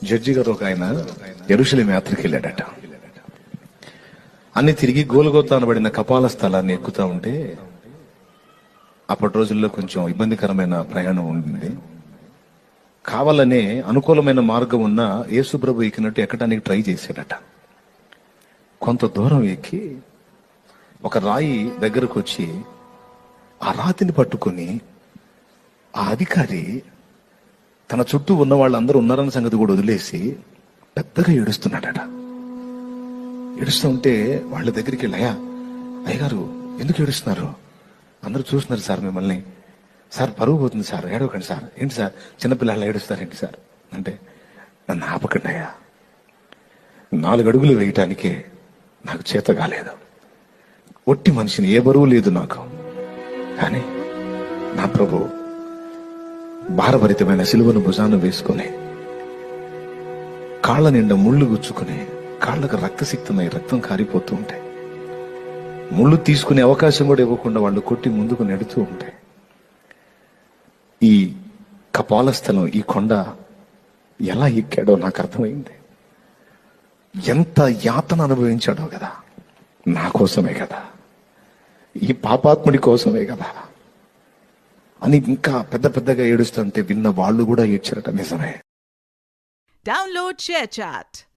Judge గారు ఒక ఆయన యెరూషలేము యాత్రకి వెళ్ళాడట. అన్ని తిరిగి గోల్గోతా అనబడిన కపాల స్థలాన్ని ఎక్కుతా ఉంటే, అప్పటి రోజుల్లో కొంచెం ఇబ్బందికరమైన ప్రయాణం ఉండింది. కావాలనే అనుకూలమైన మార్గం ఉన్న యేసుప్రభు ఎక్కినట్టు ఎక్కడానికి ట్రై చేశాడట. కొంత దూరం ఎక్కి ఒక రాయి దగ్గరకు వచ్చి ఆ రాతిని పట్టుకొని ఆ అధికారి తన చుట్టూ ఉన్న వాళ్ళందరూ ఉన్నారన్న సంగతి కూడా వదిలేసి పెద్దగా ఏడుస్తున్నాడట. ఏడుస్తూ ఉంటే వాళ్ళ దగ్గరికి వెళ్ళాయా, అయ్యగారు ఎందుకు ఏడుస్తున్నారు? అందరూ చూస్తున్నారు సార్ మిమ్మల్ని. సార్ పరువు పోతుంది సార్, ఏడవకండి సార్. ఏంటి సార్ చిన్నపిల్లలు ఏడుస్తారేంటి సార్ అంటే, నన్ను ఆపకండి అయ్యా, 4 అడుగులు వేయటానికే నాకు చేత కాలేదు. ఒట్టి మనిషిని, ఏ బరువు లేదు నాకు. కానీ నా ప్రభు భారభరితమైన సిలువను భుజాన వేసుకుని కాళ్ళ నిండా ముళ్ళు గుచ్చుకుని కాళ్ళకు రక్తసిక్తమై రక్తం కారిపోతూ ఉంటాయి. ముళ్ళు తీసుకునే అవకాశం కూడా ఇవ్వకుండా వాళ్ళు కొట్టి ముందుకు నెడుతూ ఉంటాయి. ఈ కపాల స్థలం, ఈ కొండ ఎలా ఎక్కాడో నాకు అర్థమైంది. ఎంత యాతన అనుభవించాడో కదా, నా కోసమే కదా, ఈ పాపాత్ముడి కోసమే కదా అని ఇంకా పెద్ద పెద్దగా ఏడుస్తుంటే విన్న వాళ్ళు కూడా ఏడ్చారట. నిజమే. Download ShareChat.